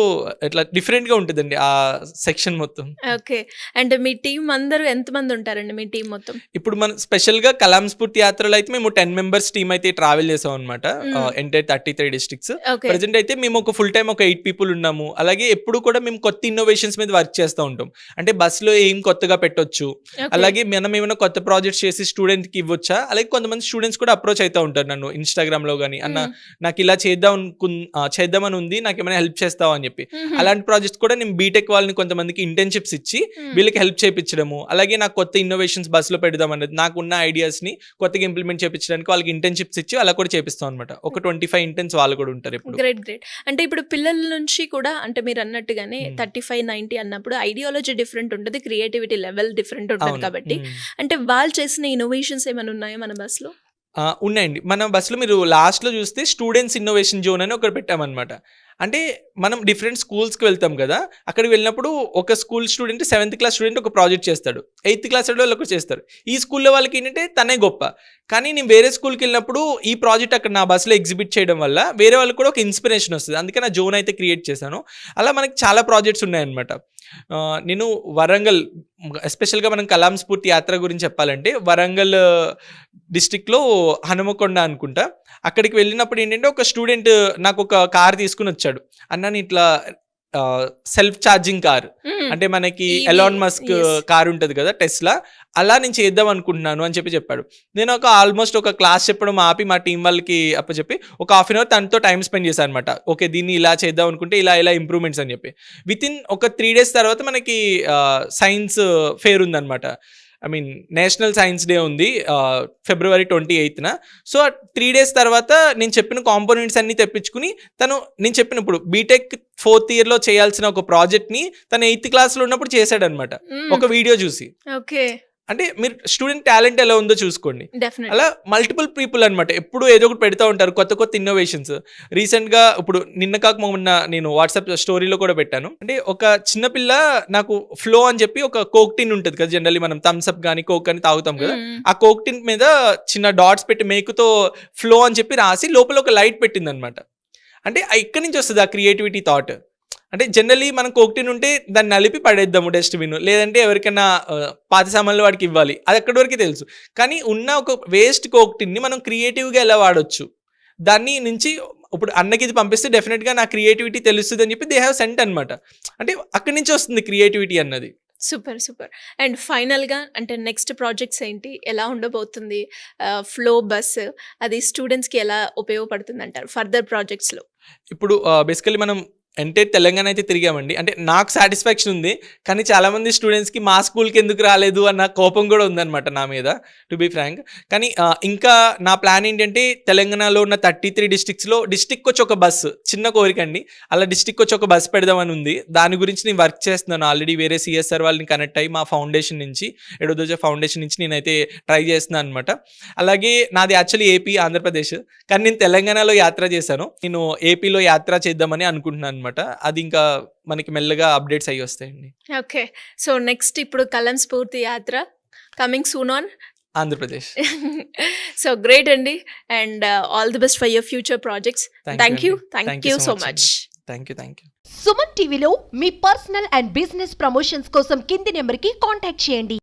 ఇట్లా డిఫరెంట్ గా ఉంటుందండి ఆ సెక్షన్ మొత్తం. ఓకే. అండ్ మీ టీం అందరూ ఎంతమంది ఉంటారండి మీ టీం మొత్తం? ఇప్పుడు మనం స్పెషల్ గా కలాం స్ఫూర్తి యాత్రలో అయితే మేము 10 మెంబర్స్ టీమ్ అయితే ట్రావెల్ చేసాం అనమాట. Entire 33 districts. ప్రెసెంట్ అయితే మేము ఒక ఫుల్ టైం ఒక 8 పీపుల్ ఉన్నాము. అలాగే ఎప్పుడు కూడా మేము కొత్త ఇన్నోవేషన్స్ మీద వర్క్ చేస్తూ ఉంటాం. అంటే బస్సులో ఏం కొత్తగా పెట్టొచ్చు, అలాగే మనం ఏమైనా కొత్త ప్రాజెక్ట్స్ చేసి స్టూడెంట్ కి ఇవ్వచ్చా. అలాగే కొంతమంది స్టూడెంట్స్ కూడా అప్రోచ్ అవుతూ ఉంటారు నన్ను ఇన్స్టాగ్రామ్ లో గానీ, అన్న నాకు ఇలా చేద్దామని ఉంది, నాకు ఏమైనా హెల్ప్ చేస్తావా అని చెప్పి. అలాంటి ప్రాజెక్ట్స్ కూడా నేను బీటెక్ వాళ్ళని కొంతమందికి ఇంటర్న్షిప్స్ ఇచ్చి వీళ్ళకి హెల్ప్ చేయించడము, అలాగే నాకు కొత్త ఇన్నోవేషన్స్ బస్సులో పెడదాం అనేది, నాకున్న ఐడియాస్ ని కొత్తగా ఇంప్లిమెంట్ చేయించడానికి వాళ్ళకి ఇంటర్న్షిప్స్ ఇచ్చి అలా కూడా చేపిస్తాం అనమాట. ఒక 25 ఇంటర్న్స్ వాళ్ళు కూడా ఉంటారు ఇప్పుడు. గ్రేట్. అంటే ఇప్పుడు పిల్లల నుంచి కూడా అంటే మీరు అన్నట్టుగానే 35-90 అన్నప్పుడు ఐడియాలజీ డిఫరెంట్ ఉంటుంది, క్రియేటివిటీ లెవెల్ డిఫరెంట్ ఉంటుంది. కాబట్టి అంటే వాళ్ళు చేసిన ఇన్నోవేషన్స్ ఏమైనా ఉన్నాయో మన బస్సులో? ఉన్నాయండి. మన బస్సులో మీరు లాస్ట్ లో చూస్తే స్టూడెంట్స్ ఇన్నోవేషన్ జోన్ అని ఒకటి పెట్టామన్నమాట. అంటే మనం డిఫరెంట్ స్కూల్స్కి వెళ్తాం కదా, అక్కడికి వెళ్ళినప్పుడు ఒక school student 7th class student ఒక ప్రాజెక్ట్ చేస్తాడు, 8th క్లాస్ వాళ్ళు ఒకటి చేస్తారు. ఈ స్కూల్లో వాళ్ళకి ఏంటంటే తనే గొప్ప. కానీ నేను వేరే స్కూల్కి వెళ్ళినప్పుడు ఈ ప్రాజెక్ట్ అక్కడ నా బస్సులో ఎగ్జిబిట్ చేయడం వల్ల వేరే వాళ్ళకి కూడా ఒక ఇన్స్పిరేషన్ వస్తుంది. అందుకే నా జోన్ అయితే క్రియేట్ చేశాను. అలా మనకి చాలా ప్రాజెక్ట్స్ ఉన్నాయన్నమాట. నేను వరంగల్, ఎస్పెషల్గా మనం కలాం స్ఫూర్తి యాత్ర గురించి చెప్పాలంటే వరంగల్ డిస్టిక్లో హనుమకొండ అనుకుంటా, అక్కడికి వెళ్ళినప్పుడు ఏంటంటే ఒక స్టూడెంట్ నాకు ఒక కార్ తీసుకుని వచ్చాడు. అన్న ఇట్లా సెల్ఫ్ ఛార్జింగ్ కార్, అంటే మనకి ఎలాన్ మస్క్ కార్ ఉంటుంది కదా టెస్లా, అలా నేను చేద్దాం అనుకుంటున్నాను అని చెప్పాడు. నేను ఒక ఆల్మోస్ట్ ఒక క్లాస్ చెప్పడం ఆపి మా టీం వాళ్ళకి అప్పచెప్పి ఒక ½ అవర్ తనతో టైం స్పెండ్ చేశాను అనమాట. ఓకే దీన్ని ఇలా చేద్దాం అనుకుంటే ఇలా ఇంప్రూవ్మెంట్స్ అని చెప్పి. వితిన్ ఒక 3 days తర్వాత మనకి సైన్స్ ఫేర్ ఉందన్నమాట. I mean national science day ఉంది February 28న. సో 3 days తర్వాత నేను చెప్పిన కాంపోనెంట్స్ అన్ని తెప్పించుకుని నేను చెప్పిన ఇప్పుడు బీటెక్ 4th year లో చేయాల్సిన ఒక ప్రాజెక్ట్ ని తను 8th class లో ఉన్నప్పుడు చేశాడనమాట, ఒక వీడియో చూసి. ఓకే. అంటే మీరు స్టూడెంట్ టాలెంట్ ఎలా ఉందో చూసుకోండి. అలా మల్టిపుల్ పీపుల్ అనమాట ఎప్పుడు ఏదో ఒకటి పెడతా ఉంటారు, కొత్త ఇన్నోవేషన్స్. రీసెంట్ గా ఇప్పుడు నిన్న కాక మొన్న నేను వాట్సాప్ స్టోరీలో కూడా పెట్టాను. అంటే ఒక చిన్నపిల్ల నాకు ఫ్లో అని చెప్పి ఒక కోక్ టిన్ ఉంటుంది కదా, జనరల్లీ మనం థమ్స్ అప్ కానీ కోక్ అని తాగుతాం కదా, ఆ కోక్ టిన్ మీద చిన్న డాట్స్ పెట్టి మేకుతో ఫ్లో అని చెప్పి రాసి లోపల ఒక లైట్ పెట్టింది అనమాట. అంటే ఇక్కడి నుంచి వస్తుంది ఆ క్రియేటివిటీ థాట్. అంటే జనరల్లీ మనం కోక్టిన్ ఉంటే దాన్ని నలిపి పడేద్దాము డస్ట్బిన్, లేదంటే ఎవరికైనా పాత సామాన్లు వాడికి ఇవ్వాలి, అది అక్కడి వరకు తెలుసు. కానీ ఉన్న ఒక వేస్ట్ కోక్టిన్ని మనం క్రియేటివ్గా ఎలా వాడచ్చు, దాన్ని నుంచి ఇప్పుడు అన్నకి ఇది పంపిస్తే డెఫినెట్గా నా క్రియేటివిటీ తెలుస్తుంది అని చెప్పి దే హ్యావ్ సెంట్ అనమాట. అంటే అక్కడి నుంచి వస్తుంది క్రియేటివిటీ అన్నది. సూపర్. అండ్ ఫైనల్గా అంటే నెక్స్ట్ ప్రాజెక్ట్స్ ఏంటి, ఎలా ఉండబోతుంది? ఫ్లో బస్ అది స్టూడెంట్స్కి ఎలా ఉపయోగపడుతుంది అంటారు ఫర్దర్ ప్రాజెక్ట్స్లో? ఇప్పుడు బేసికలీ మనం ఎంటైర్ తెలంగాణ అయితే తిరిగామండి. అంటే నాకు సాటిస్ఫాక్షన్ ఉంది, కానీ చాలామంది స్టూడెంట్స్కి మా స్కూల్కి ఎందుకు రాలేదు అన్న కోపం కూడా ఉందన్నమాట నా మీద, టు బీ ఫ్రాంక్. కానీ ఇంకా నా ప్లాన్ ఏంటంటే తెలంగాణలో ఉన్న 33 డిస్ట్రిక్ట్స్లో డిస్ట్రిక్ట్ వచ్చి ఒక బస్సు, చిన్న కోరిక అండి, అలా డిస్ట్రిక్ట్ వచ్చి ఒక బస్సు పెడదామని ఉంది. దాని గురించి నేను వర్క్ చేస్తున్నాను ఆల్రెడీ. వేరే సిఎస్ఆర్ వాళ్ళని కనెక్ట్ అయ్యి మా ఫౌండేషన్ నుంచి, ఎడోదోజా ఫౌండేషన్ నుంచి నేనైతే ట్రై చేస్తున్నాను అనమాట. అలాగే నాది యాక్చువల్లీ ఏపీ, ఆంధ్రప్రదేశ్, కానీ నేను తెలంగాణలో యాత్ర చేశాను. నేను ఏపీలో యాత్ర చేద్దామని అనుకుంటున్నాను అనమాట. అది ఇంకా మనకి మెల్లగా అప్డేట్స్ అయ్యి వస్తాయండి. ఓకే. సో నెక్స్ట్ ఇప్పుడు కలాం స్ఫూర్తి యాత్ర coming soon on Andhra Pradesh. So great అండి, and all the best for your future projects. Thank you so much. Thank you. Suman టీవీలో మీ పర్సనల్ అండ్ బిజినెస్ ప్రమోషన్స్ కోసం కింది నెంబర్కి కాంటాక్ట్ చేయండి.